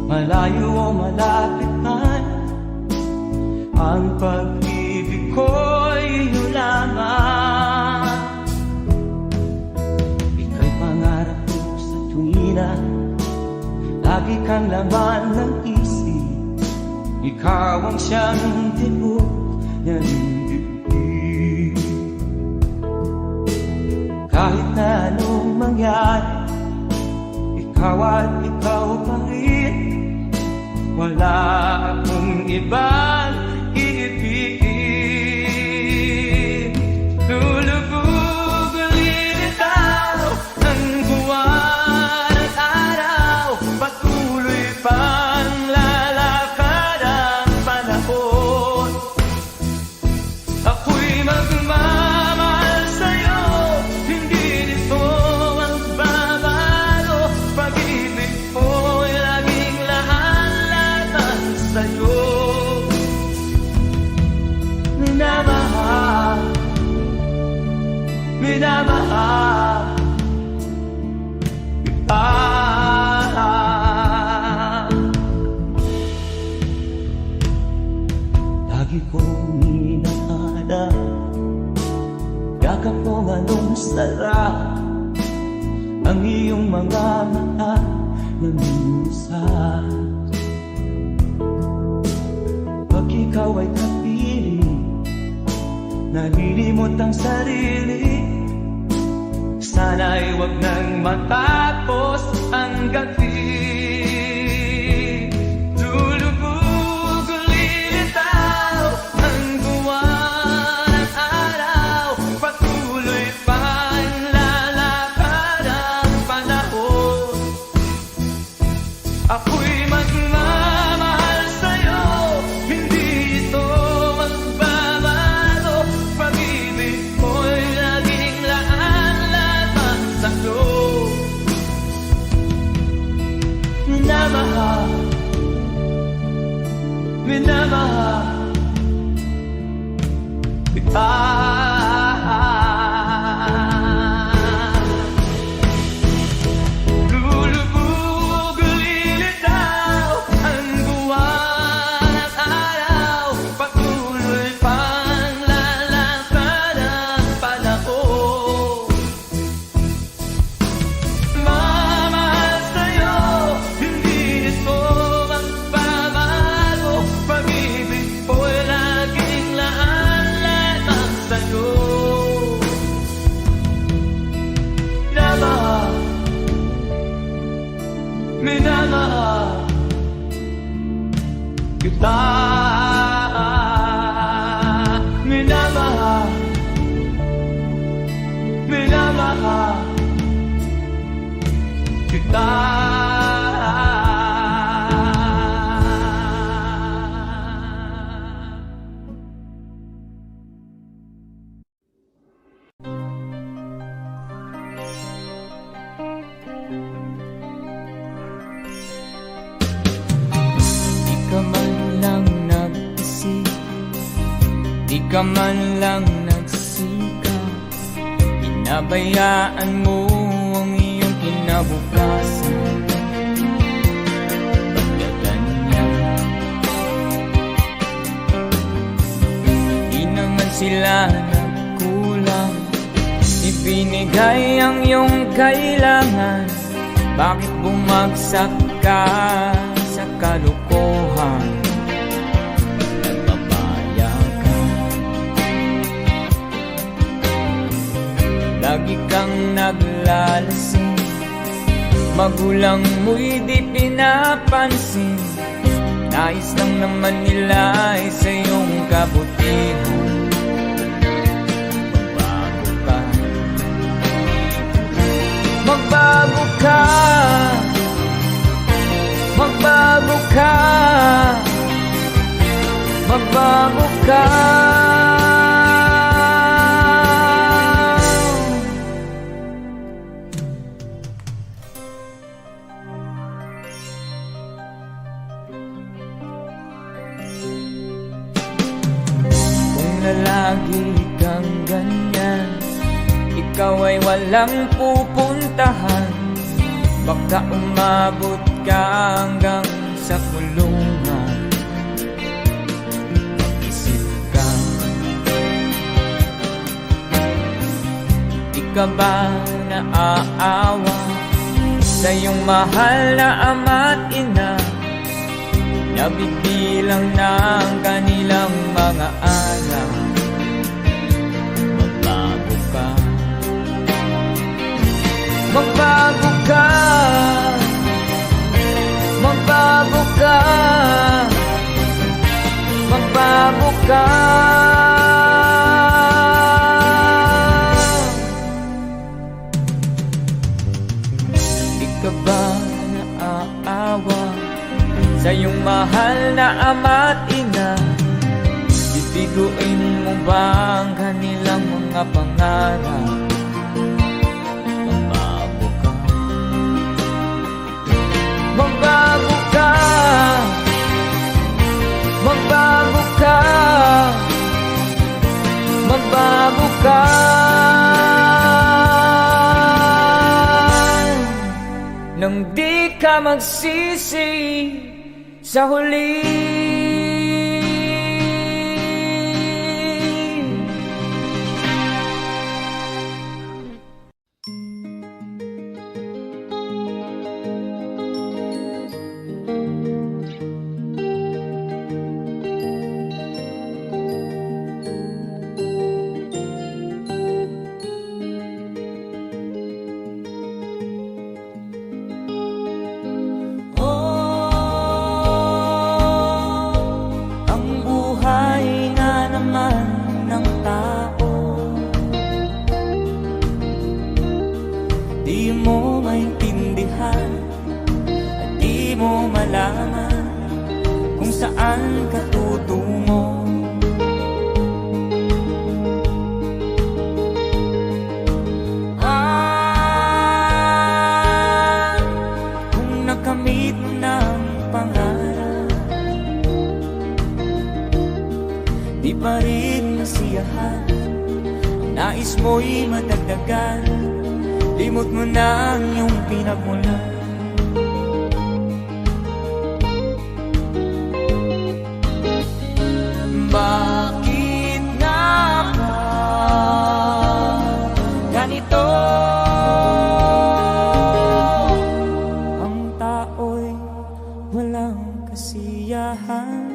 malayo o malapit man, ang pag-ibig ko'y iyo lamang. Ika'y pangarap ko sa tuwina, lagi kang laman ng isip. Ikaw ang siyang tibok ng dibdib. Kahit na anong mangyari, ikaw at ikaw pa rin. Wala akong ibang iibigin. Lulubog ulit itaw ang buwan at araw, patuloy pang lalakad ang panahon. Ako'y magmamahal sa'yo, hindi nito magbabago. Pag-ibig ko'y laging lahat sa'yo. Minamahal, minamahal kita. Lagi kong inahanap, yakap kong anong sarap, ang iyong mga mata na minsan. Pag ikaw ay kapiling, nalilimot ang sarili. Sana'y wag nang matapos ang gabi. Lulubog ulit itaw ang buwan at araw, patuloy pang lalakad ang panahon. Ako'y magmamahal sa'yo, hindi ito magbabago. Pag-ibig ko'y laging laan-laan sa'yo. Minamahal, minamahal kita. Lulubog ulit itaw ang buwan at araw, patuloy pang lalakad ang panahon. Mamahal sa'yo, hindi ito magbabago. Pag-ibig ko'y laging laan-laan sa'yo. Minamahal, minamahal kita. Minamahal, minamahal kita. Di ka man lang nag-isip, di ka man lang nagsikap, pinabayaan mo ang iyong kinabukasan. Pagkaganyan, di naman sila nagkulang, ibinigay ang iyong kailangan. Bakit bumagsak ka sa kalokohan? Nagpapaya ka, lagi kang naglalasing, magulang mo'y di pinapansin. Nais lang naman nila ay sa iyong kabutihan. Magbago ka, magbago ka, magbago ka. Kung lalagi kang ganyan, ikaw ay walang pupuntahan. Baka umabot ka hanggang ka ba naaawa sa iyong mahal na ama't ina? Nabibilang na ang kanilang mga araw. Magbago ka, magbago ka, magbago ka, magbago ka. Di ka ba naaawa sa iyong mahal na ama't ina? Bibiguin mo ba ang kanilang mga pangarap? Magbago ka, magbago ka, magbago ka, magbago ka. Nang di ka magsisi sa huli. Di mo maintindihan at di mo malaman kung saan ka tutungo. Kung nakamit mo ng pangarap, di pa rin masiyahan, ang nais mo'y madagdagan. Limot mo na ang iyong pinagmulan. Bakit nga ba ganito? Ang tao'y walang kasiyahan.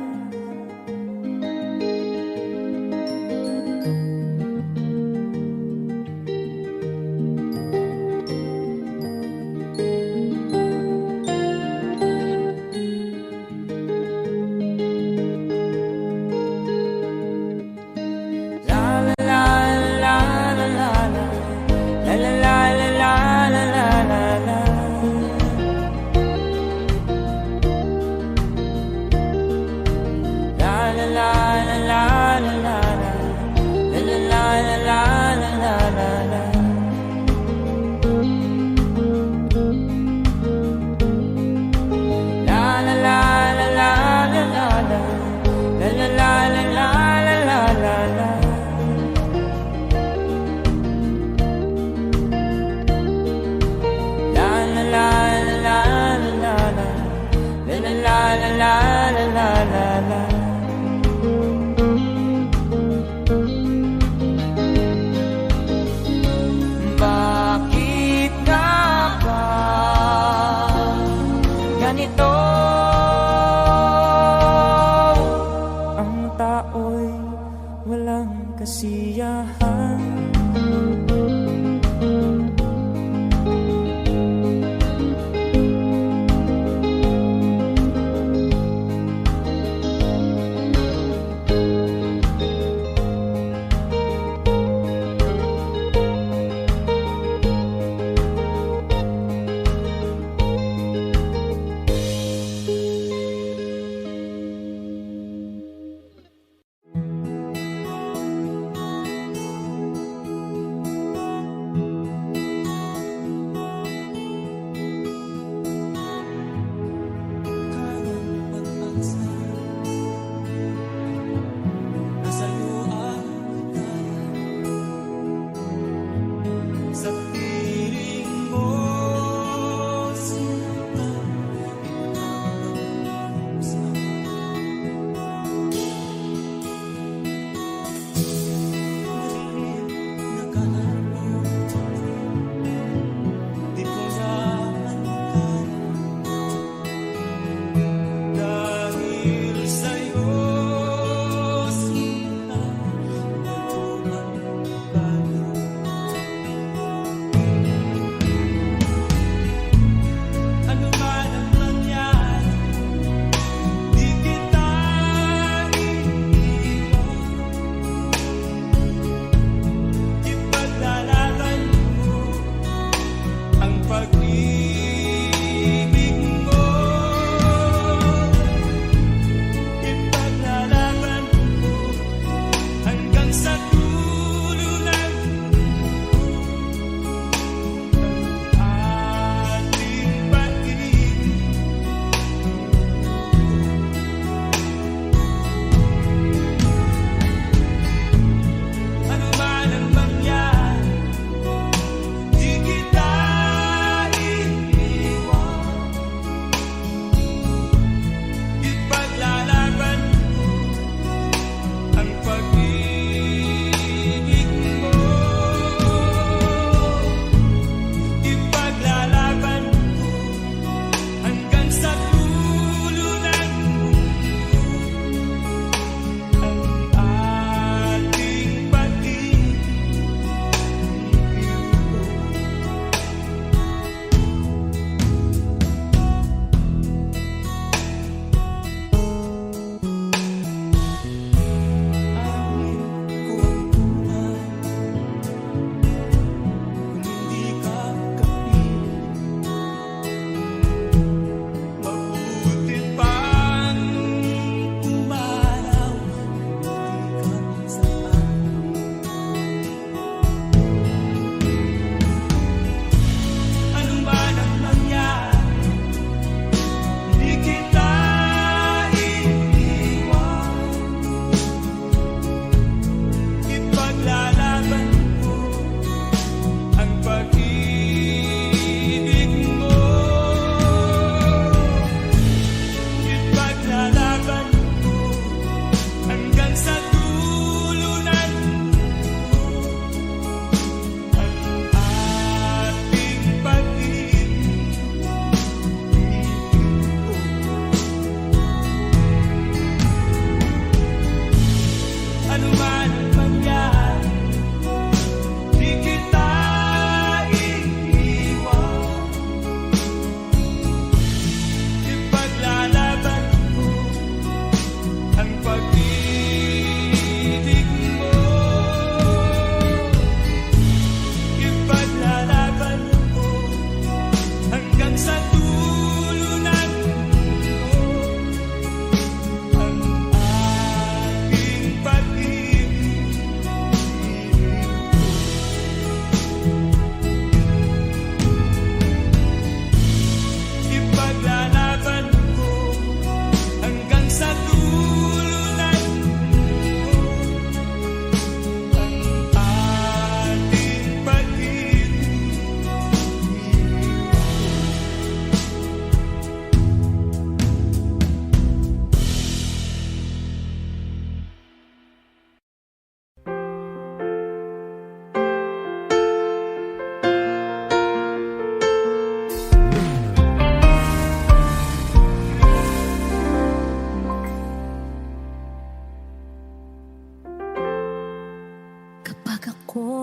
Bakit nga ba ganito? Ang tao'y walang kasiyahan.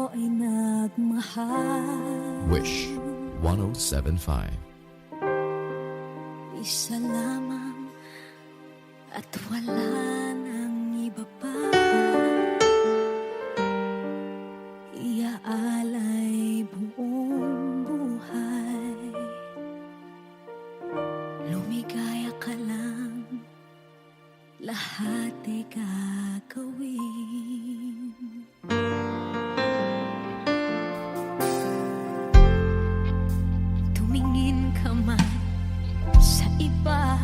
sa'yo ay nagmahal. Wish 1075. Isa lamang at wala nang iba pa. Iaalay buong buhay. Lumigaya ka lang, lahat ay gagawin. Tumingin ka man sa iba,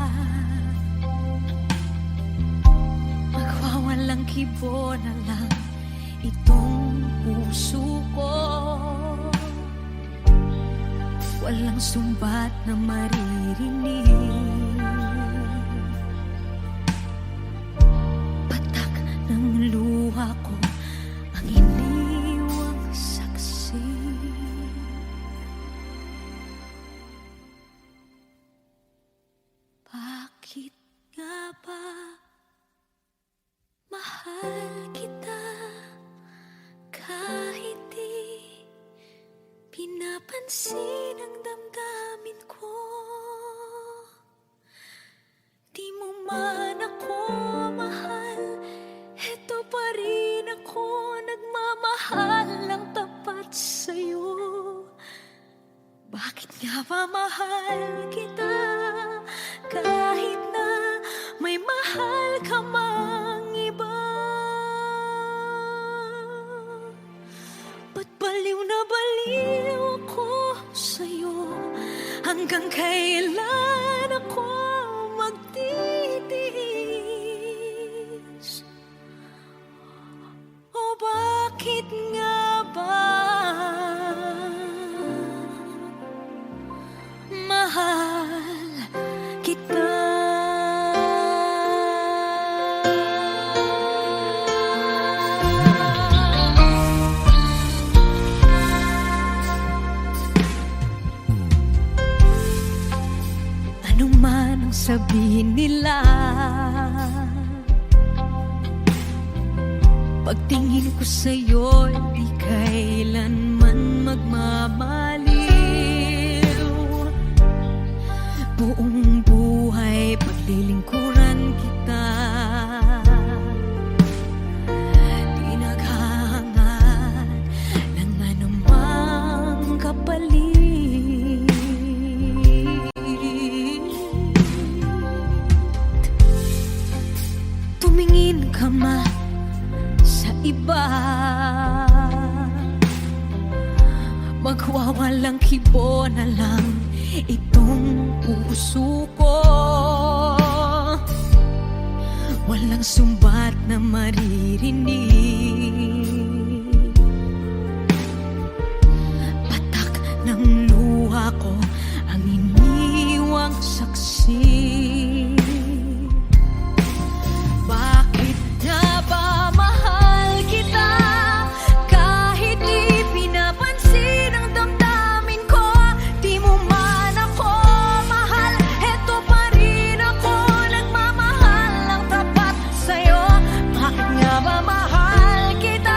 magwawalang kibo na lang itong puso ko. Walang sumbat na maririnig, patak ng luha ko ang iniwang saksi. Bakit nga ba mahal kita kahit di pinapansin ang damdamin ko? Di mo man ako mahal, eto pa rin ako nagmamahal ng tapat sa'yo. Bakit nga ba mahal kita kahit na may mahal ka mang iba? Ba't baliw na baliw ako sa'yo? Hanggang kailan ako magtitiis? O bakit nga ba mahal kita? Ano man ang sabihin nila, pagtingin ko sa'yo, di kailanman magmamaliw. Buong buhay paglilingkuran kita, di naghahangad ng anumang kapalit. Tumingin ka man sa iba, magwawalang kibo na lang itong puso ko. Walang sumbat na maririnig, patak ng luha ko ang iniwang saksi. Bakit nga ba mahal kita kahit di pinapansin ang damdamin ko? Di mo man ako mahal, eto pa rin ako nagmamahal ng tapat sa'yo. Bakit nga ba mahal kita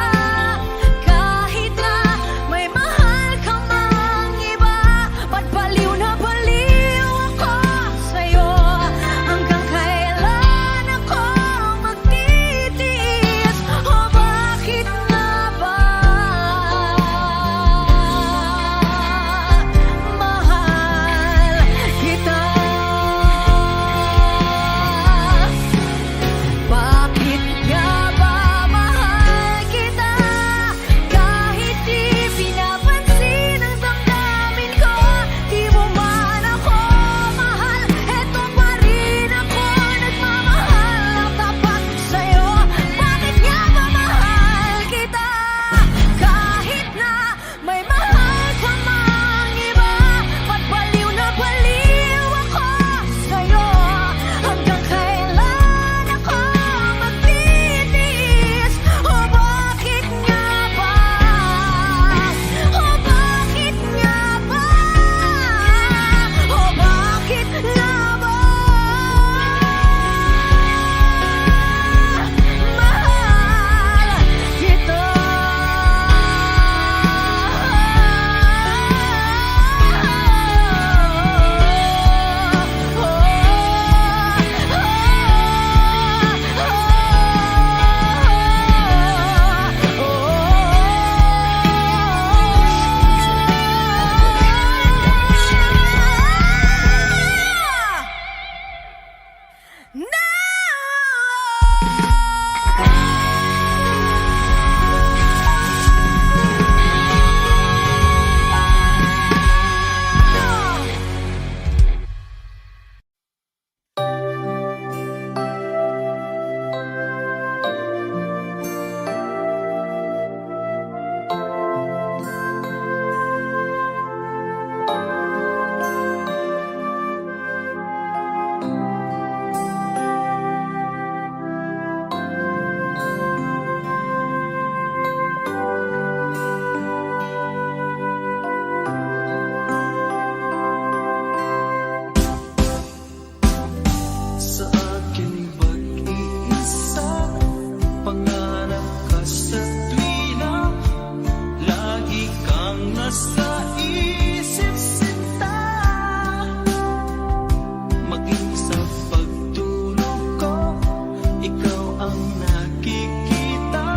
Sa akin mag-iisa, pangarap ka sa tuwina, lagi kang nasa isip sinta. Maging sa pagtulog ko, ikaw ang nakikita.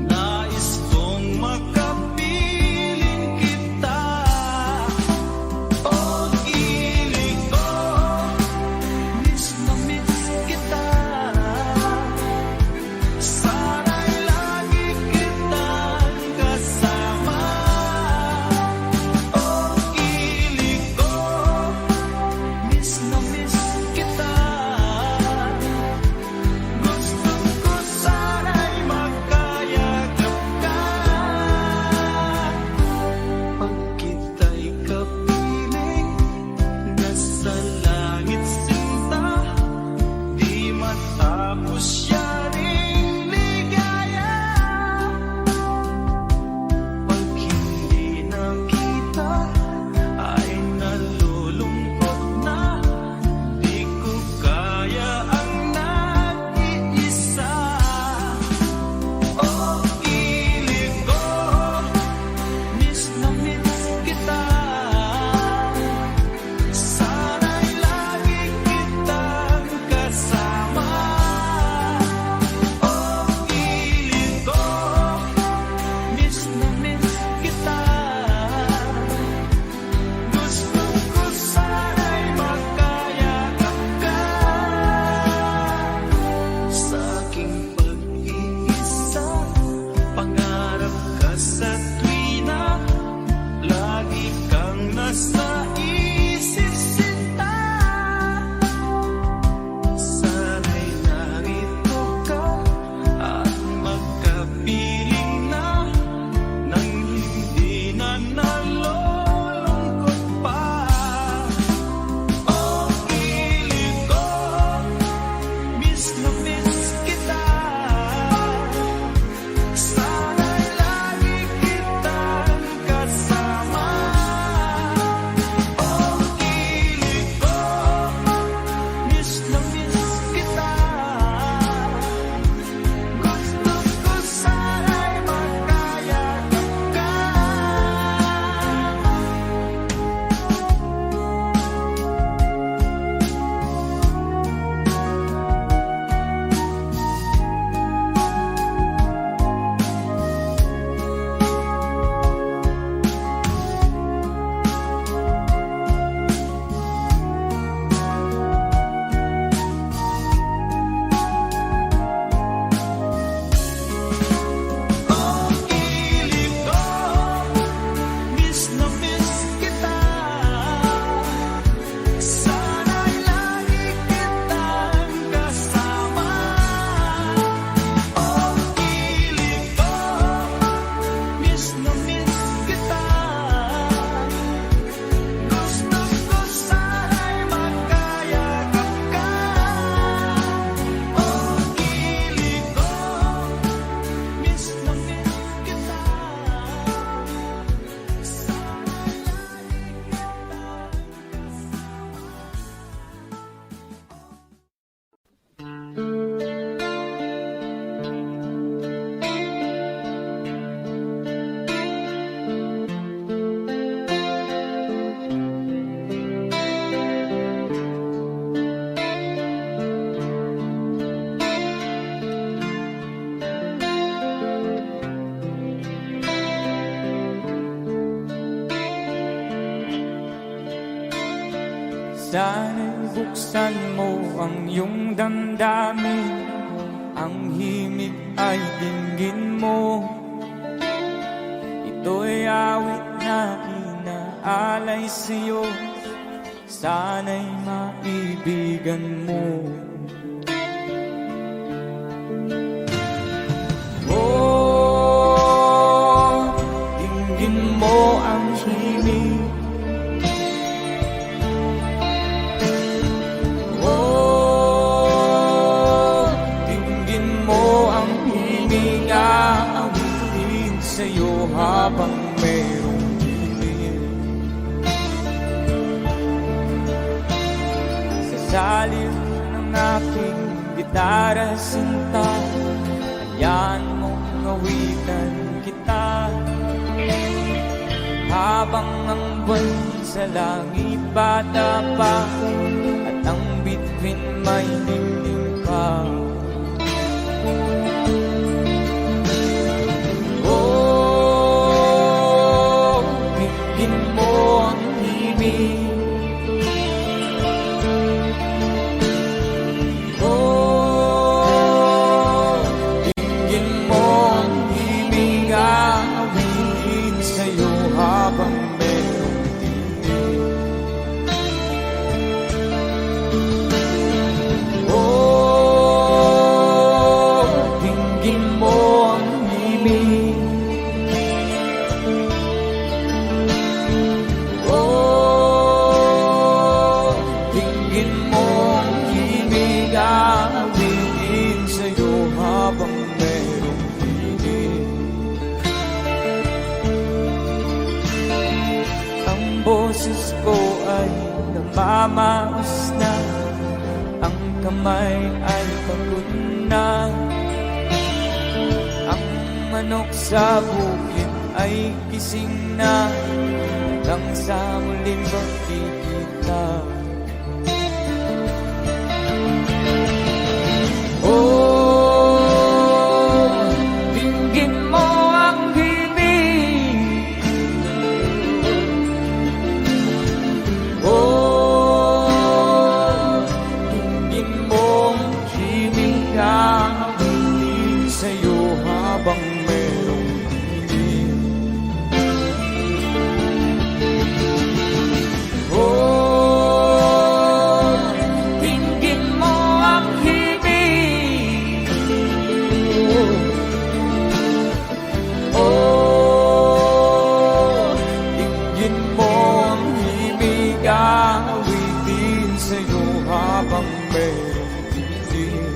Nais kong makapiling kita. Pag-ibig ko, miss na miss kita. Sana'y lagi kitang kasama. Pag-ibig ko, miss na miss kita. Gusto ko sana'y magkayakap ka. Pag kita'y kapiling, nasa langit sinta, di matapos yaring ligaya. Pag hindi nakita, ay nalulungkot na, di ko kaya ang nag-iisa. Pag-ibig ko, miss na miss kita. Sana'y lagi kitang kasama. Pag-ibig ko, miss na miss kita. Gusto ko sana'y magkayakap ka. Sa aking pag-iisa, pangarap ka sa tuwina, lagi kang nasa isip sinta. Sana'y narito ka at magkapiling na, nang hindi na nalulungkot pa. Pag-ibig ko, miss na miss kita. Sana'y lagi kitang kasama. Pag-ibig ko, miss na miss kita. Gusto ko sana'y magkayakap ka. Pag-ibig ko, miss na miss kita. Sana'y lagi kitang kasama. Pag-ibig ko, miss na miss kita. Gusto ko sana'y magkayakap ka. Pag-ibig ko, miss na miss kita. Sana'y lagi Sun is buksan mo ang iyong damdamin, ang himig ay dinggin mo. Ito'y awit na inaalay sa'yo, sana'y maibigan mo. Oh, dinggin mo ang himig. Oh, dinggin mo ang himig, aawitin sa'yo habang mayroong dilim. Sa salim ng aking gitara sinta, hayaan mong awitan kita, habang ang buwan sa langit bata pa, at ang bituin may dingding pa. Oh, dinggin mo ang himig. Oh, dinggin mo ang himig, aawitin sa'yo habang merong dilim. Oh, dinggin mo ang himig. Oh, dinggin mo ang himig, aawitin sa'yo habang merong dilim. Ang boses ko ay namamaos na, ang kamay ay pagod na, ang manok sa bukid ay gising na, hanggang sa muling magkikita. Oh, dinggin mo ang himig. Oh, dinggin mo ang himig, aawitin sa'yo habang merong dilim. Oh, dinggin mo ang himig. Oh, dinggin mo ang himig, aawitin sa'yo habang merong dilim.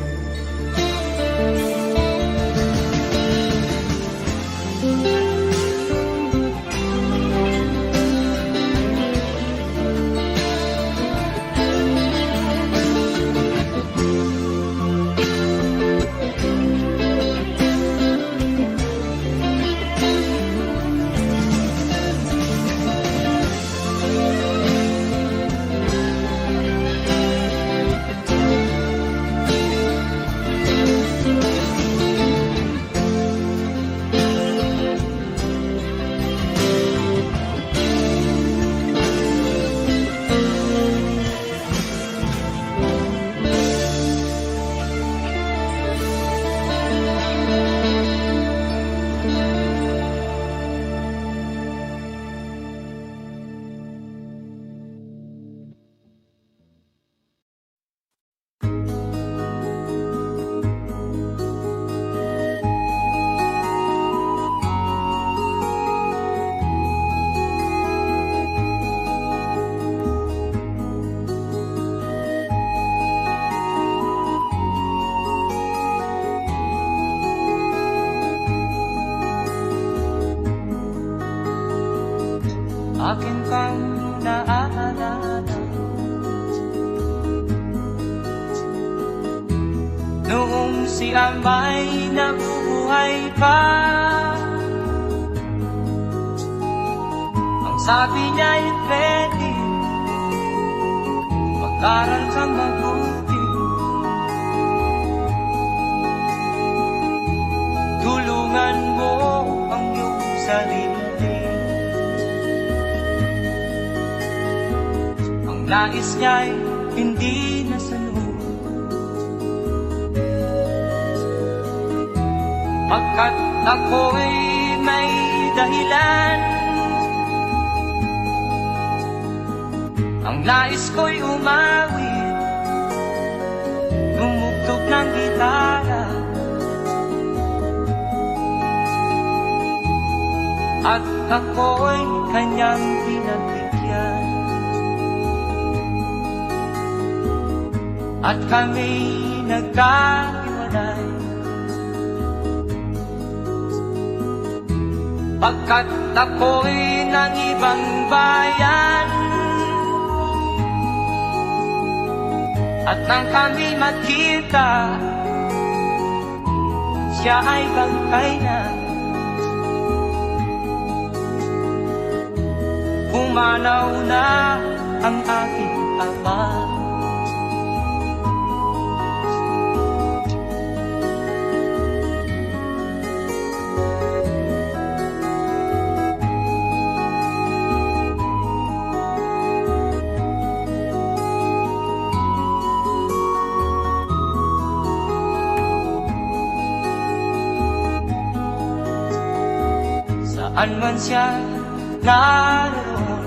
Akin kang naaalala noong si Amay nabubuhay pa. Ang sabi niya'y ready, mag-aral kang mabuti, tulungan mo ang iyong sarili. Ang nais niya'y hindi nasunod. Pagkat ako'y may dahilan, ang nais ko'y umawit, tumugtog ng gitara, at ako'y kanyang pinagbigyan. At kami nagkahiwalay, pagkat ako'y ng ibang bayan. At nang kami magkita, siya ay bangkay na. Pumanaw na ang aking ama. Saan man siya naroon,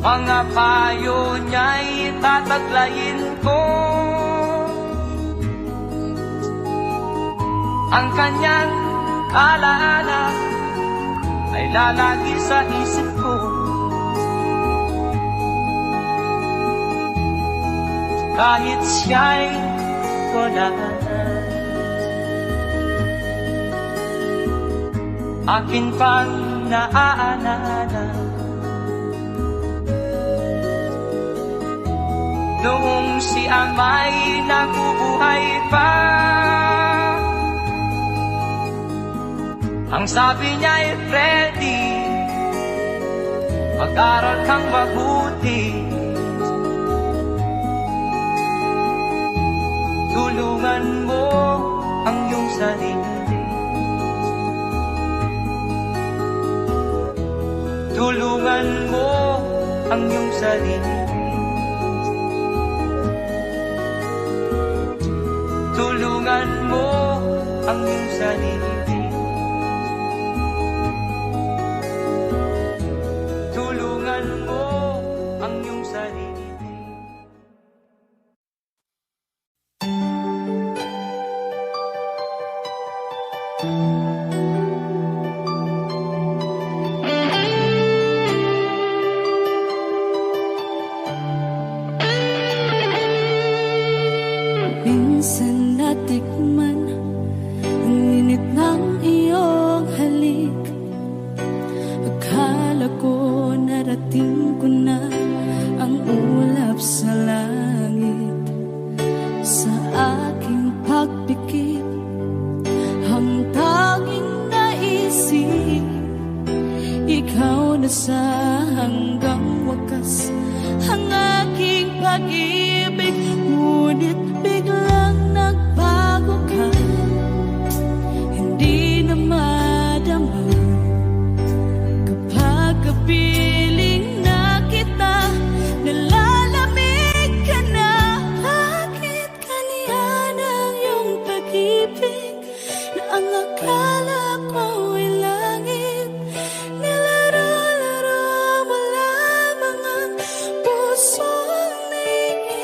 mga payo niya'y tataglayin ko. Ang kanyang alaala ay lalagi sa isip ko. Kahit siya'y wala na, akin pang naaalala noong si ama'y nabubuhay pa. Ang sabi niya'y Freddy, mag-aral kang mabuti, tulungan mo ang iyong sarili. Tulungan mo ang iyong sarili. Tulungan mo ang iyong sarili. Tulungan mo ang iyong sarili. Minsan natikman ang init ng iyong halik. Akala ko narating ko na ang ulap sa langit. Sa aking pagpikit, ang tanging naisip, ikaw na sa hanggang wakas ang aking pag-ibig. Ngunit biglang nagbago ka, hindi na madama. Kapag kapiling na kita, nalalamig ka na. Bakit kaniyan ang iyong pag-ibig, na ang akala ko ay langit? Nilaro-laro mo lamang ang pusong naiinip.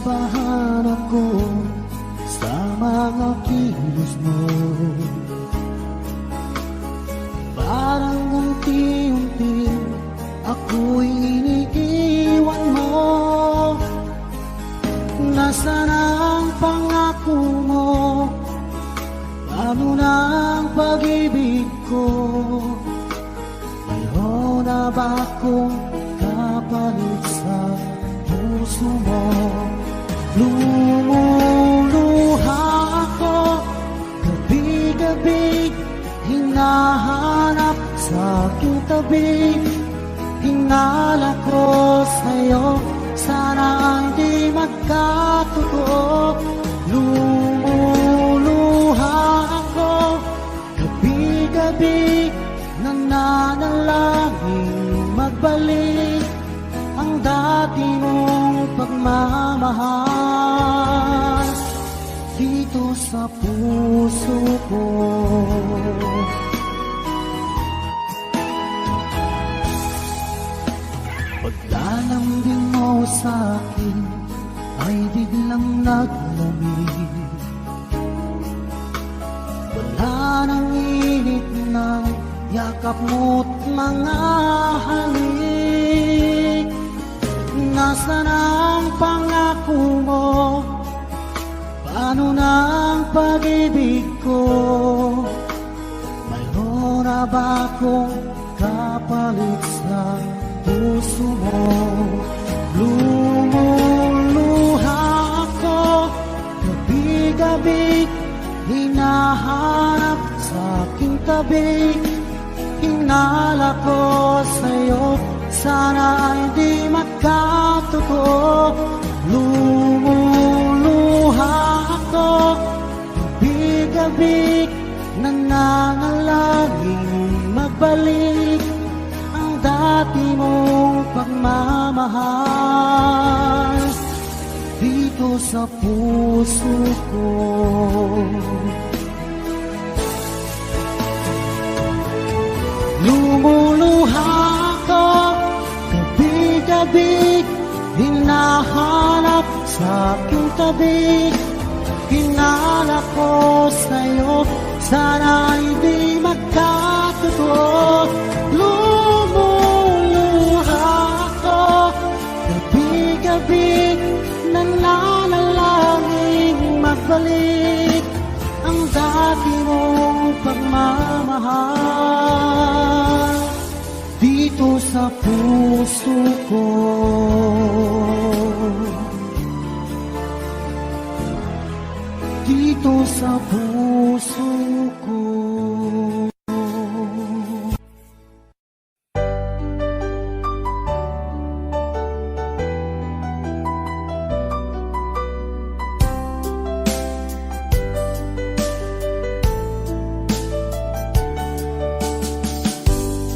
Kinabahan ako sa mga kilos mo. Parang unti-unti ako'y iniiwan mo. Nasaan ang pangako mo? Paano na ang pag-ibig ko? Mayroon na ba akong kapalit sa puso mo? Lumuluha ako gabi-gabi, hinahanap sa aking tabi. Hinala ko sa'yo, sana hindi magkatotoo. Lumuluha ako gabi-gabi, nananalangin magbalik ang dati mong pagmamahal dito sa puso ko. Paglalambing mo sa'kin ay biglang naglamig. Wala nang init ng yakap mo't mga halik. Nasaan ang pangako mo? Paano na ang pag-ibig ko? Mayroon na ba akong kapalit sa puso mo? Lumuluha ako gabi-gabi, hinahanap sa aking tabi. Hinala ko sa'yo, sana hindi magkatotoo. Lumuluha ako gabi-gabi, nananalangin magbalik ang dati mong pagmamahal dito sa puso ko. Lumuluha ako gabi-gabi, hinahanap sa aking tabi. Hinala ko sa'yo, sana hindi magkatotoo. Lumuluha ako gabi-gabi, nananalangin magbalik ang dati mong pagmamahal dito sa puso ko. Dito sa puso ko.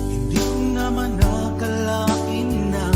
Hindi ko naman akalain na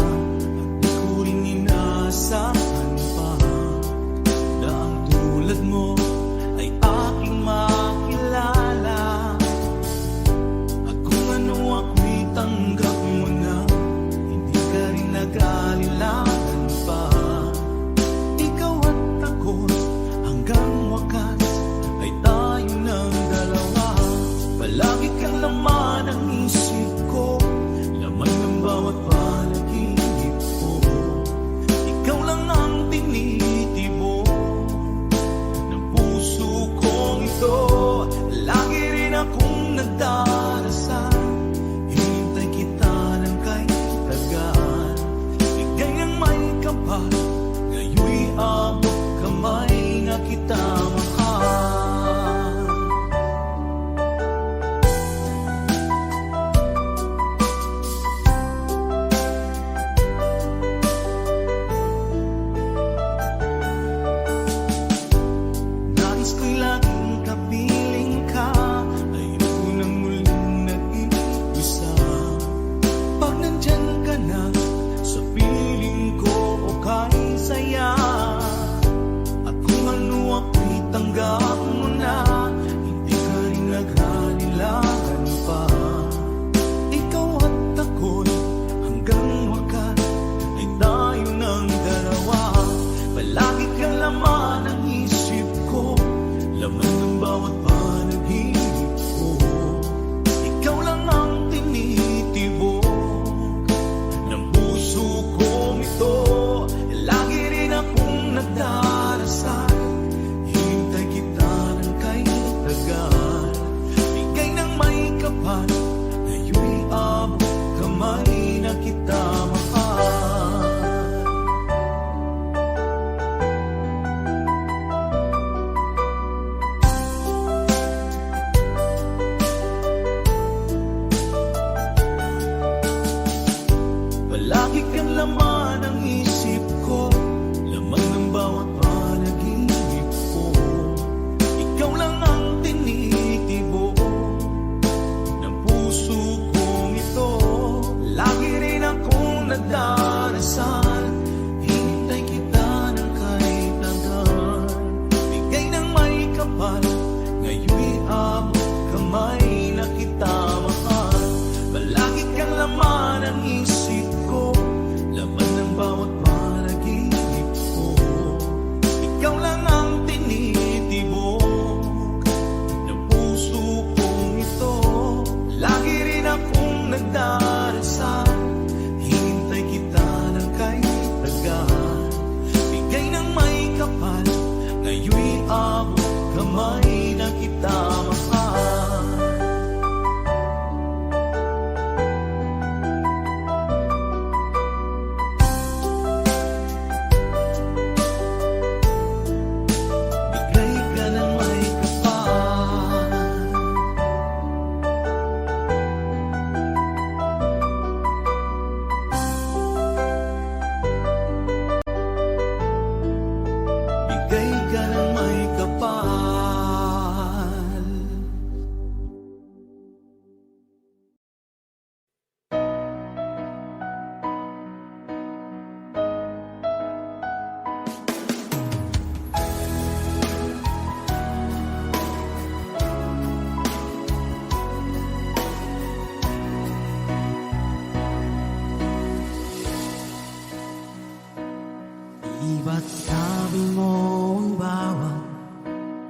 Iba't sabi mo ang bawat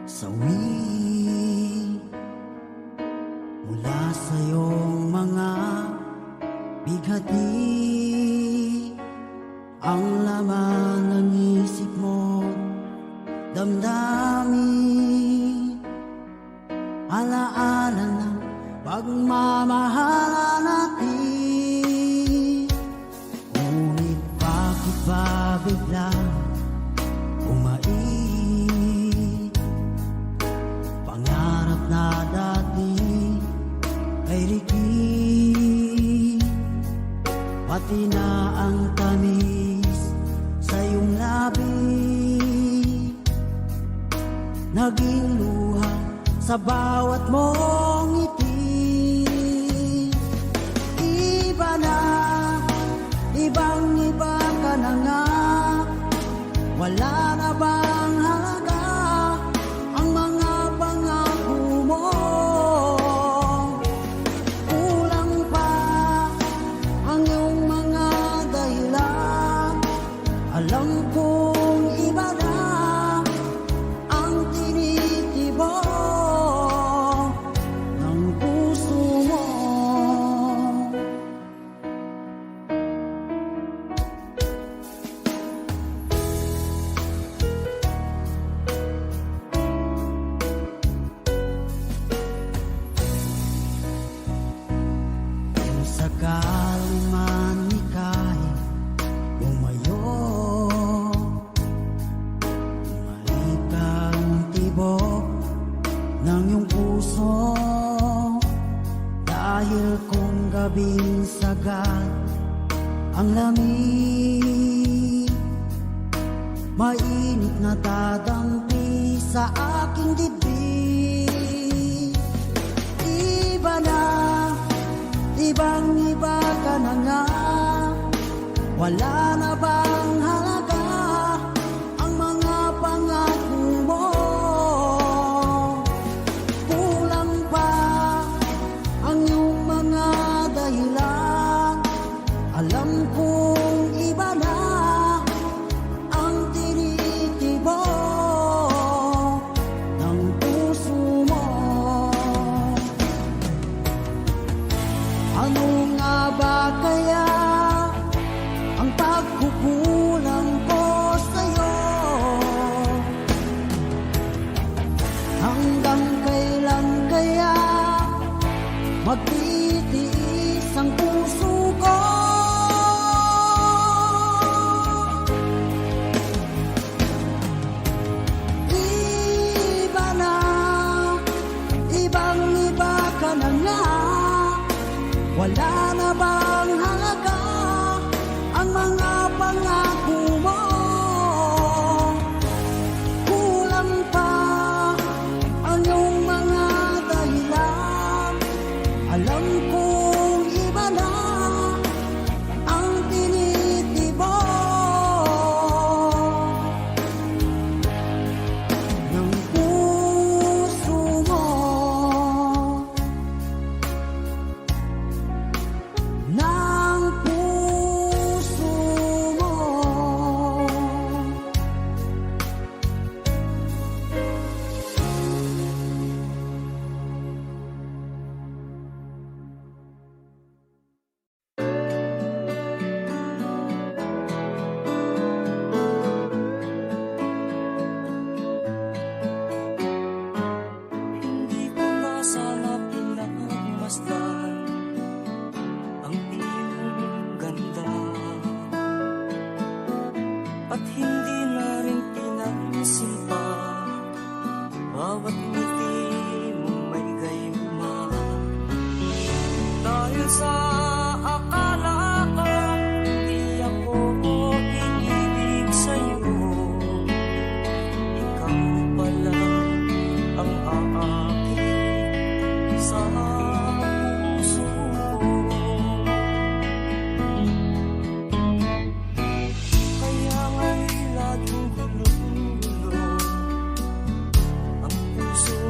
sawi mula sa iyong mga bighati. Ang laman ng isip mo, damdamin, alaala ng pagmamahala natin. Ngunit bakit ba biglang umait? Pangarap na dati ay ligid, pati na ang tamis sa iyong labi, naging luha sa bawat mong ngiti. Iba na, ibang iba ka na nga, wala na bang halaga ang mga pangako mo? Kulang pa ang iyong mga dahilan, alam kong iba na ang tinitibok ng puso mo. Kung sakali man ika'y umayo, bumalik ang tibok ng iyong puso. Dahil kung gabing sagad ang lamig, mainit na dadampi sa aking dibdib. Iba na, ibang iba ka na nga, wala na bang halaga ang mga pangako mo? Kulang pa ang iyong mga dahilan, alam kong iba na ang tinitibok ng puso mo. Ano nga ba kaya ang pagkukulang ko sa'yo? Hanggang kailan kaya magtitiis ang puso ko? Iba na, ibang iba ka na nga, wala na bang halaga ang mga pangako mo? Kulang pa ang iyong mga dahilan, alam kong iba na ang tinitibok ng puso mo. Ng puso mo. Hindi ko na sana pinagmasdan ang iyong ganda, at hindi na rin pinansin pa bawat ngiti mong may gayuma. Dahil sa akala ko hindi ako iibig sa'yo, ikaw pala ang aakit sa puso ko. Kaya nga'y laging gulo-gulo ang puso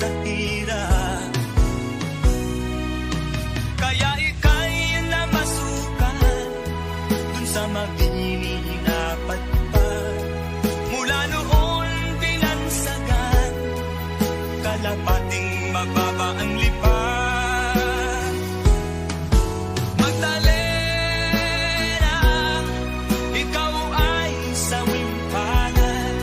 mahirap. Kaya ika'y namasukan dun sa maghininapat pa. Mula noon binansagan, kalapating mababa ang lipan. Magdalena, ikaw ay sawing palad.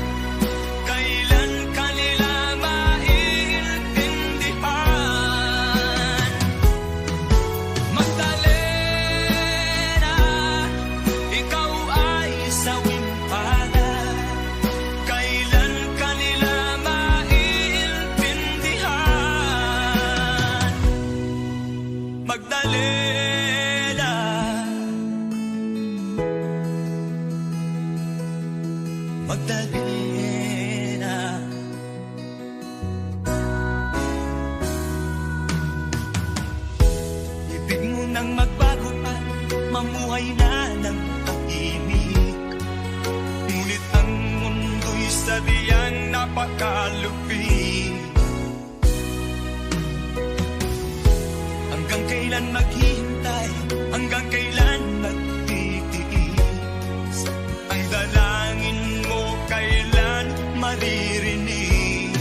Kailan kanila maiintindihan? Magdalena, ikaw ay sawing palad. Kailan kanila maiintindihan? Magdalena, Magdalena. Ibig mo nang magbago at mamuhay na ng tahimik. Ngunit ang mundo'y sadyang napakalupit. Hanggang kailan maghihintay? Hanggang kailan magtitiis? Ang dalangin mo kailan maririnig?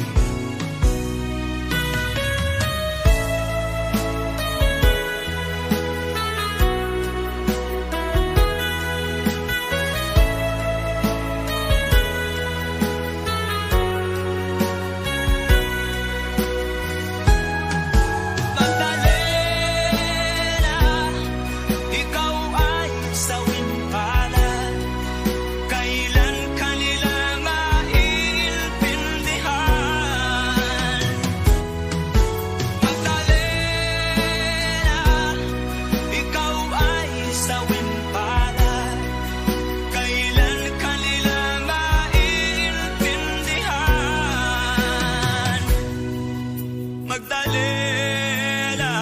Magdalena, ikaw ay sawing palad. Kailan kanila maiintindihan? Magdalena, ikaw ay sawing palad. Kailan kanila maiintindihan? Magdalena,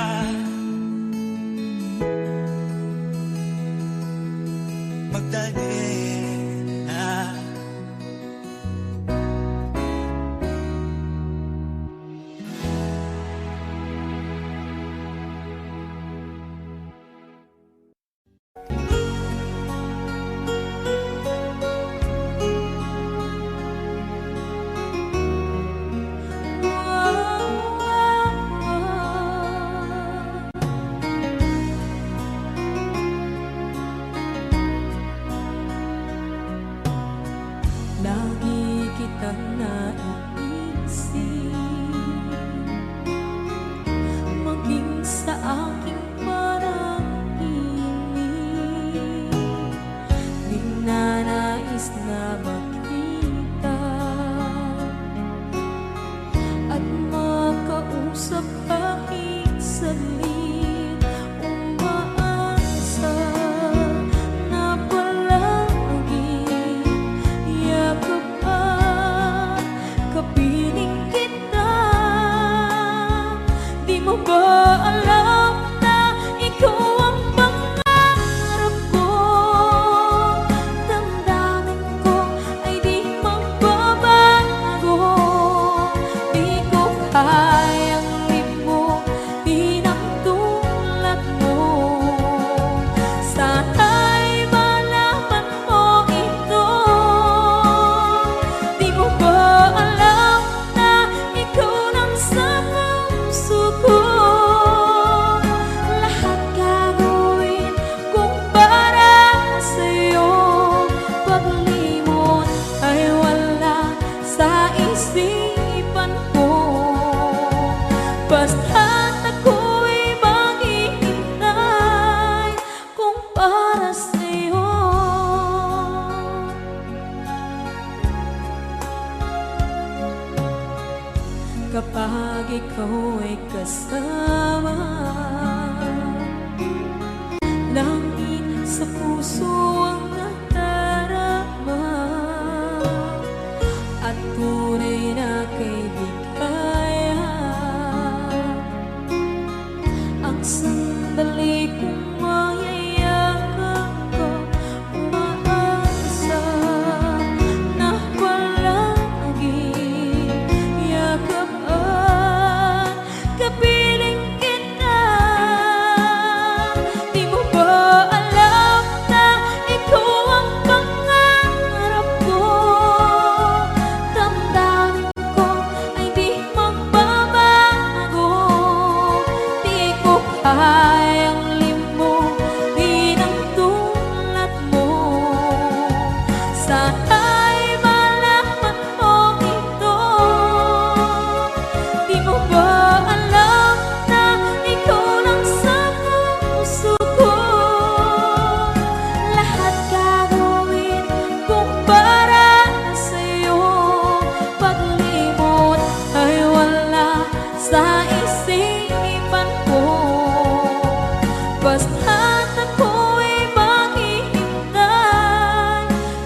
Magdalena. Lagi kitang naiisip, maging sa aking parang inig. Di na nais na magkita at makausap kahit saglit. Umaasa na palagi yakap at kapiling kita. Di mo ba alam na ikaw ang pangarap ko? Damdamin ko ay di magbabago. Di ko kayang limutin ang tulad mo. Sana'y malaman mo ito. Di mo ba alam na ikaw lang sa puso ko? Lahat gagawin kung para sa'yo. Paglimot ay wala sa isipan ko. Basta't ako'y maghihintay kung para sa'yo. Kapag ikaw ay kasama, langit sa puso ang nadarama, at tunay na kaibigan. Ang sandali kong mayayakap ko, umaasa na palagi yakap at kayang limutin ang tulad mo. Sana'y malaman mo ito. Di mo ba alam na ikaw lang sa puso ko? Lahat gagawin kung para sa'yo. Paglimot ay wala sa isipan ko. Basta't ako'y maghihintay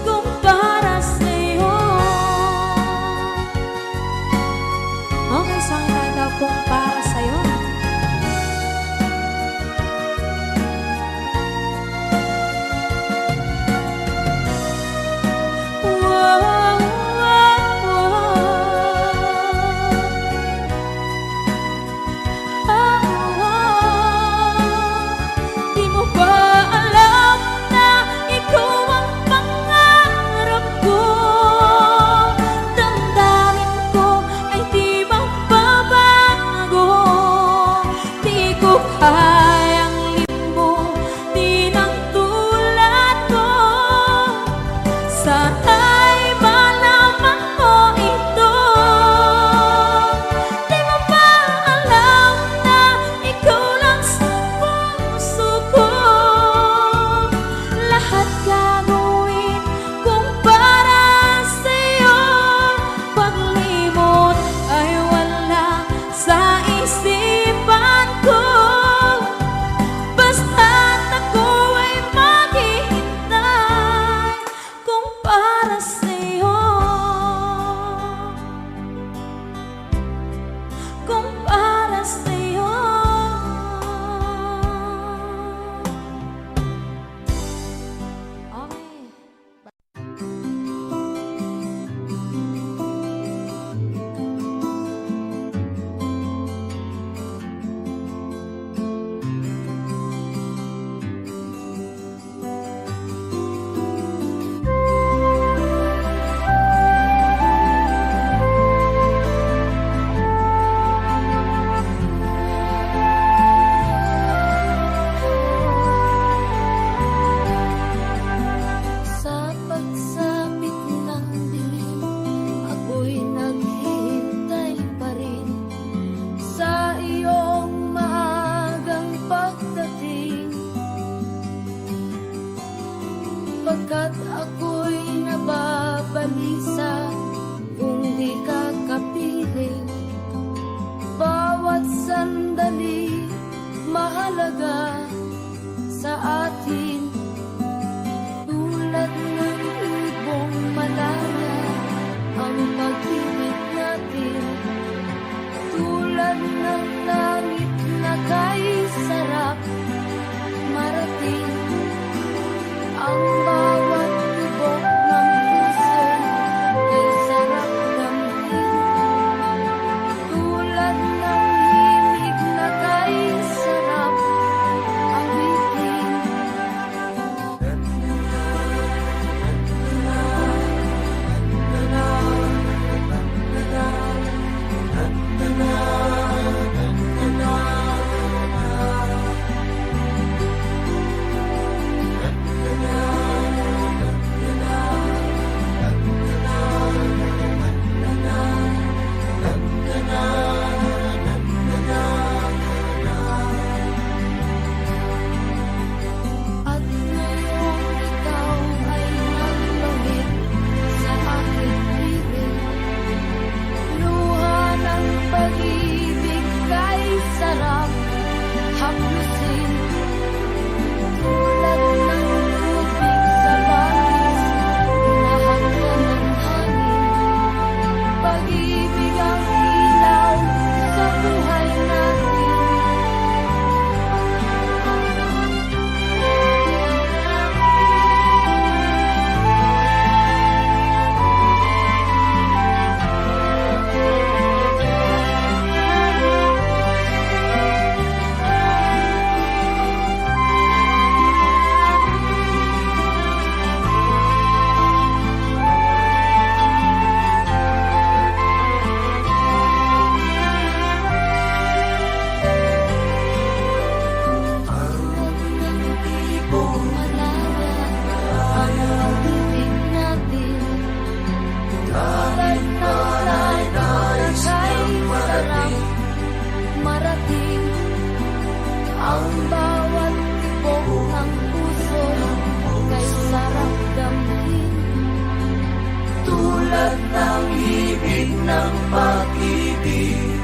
kung para sa'yo. Okay, so ang kanta kung para sa'yo. Wow, wow, Di mo ba alam na ikaw ang pangarap ko? Damdamin ko ay di magbabago. Di ko kayang limutin ang tulad mo. Sana'y malaman mo ito. Di mo ba alam na ikaw lang sa puso ko? Lahat gagawin kung para sa'yo. Paglimot ay wala sa isipan ko. Basta't ako ay maghihintay kung para sa'yo. Kung para sa'yo. Okay. Sa pagsapit ng dilim, ako'y naghihintay pa rin sa iyong maagang pagdating. Pagkat ako'y nababalisa kung di ka kapiling. Bawat sandali mahalaga sa atin. Tulad ng ibong malaya ang pag-ibig natin. Tulad ng langit na kay sarap marating. Ang bawat tibok ng puso ay sarap damhin. Tulad ng himig na kay sarap awitin. At ngayong ikaw ay naglawit sa aking piling. Luha ng pag-ibig kay sarap haplusin. Tulad ng tubig sa langis, hinahanggan ng hangin. Pag-ibig ang ilaw sa buhay natin. Ang bawat tibok ng puso kay sarap damhin. Tulad ng ibig ng pag-ibig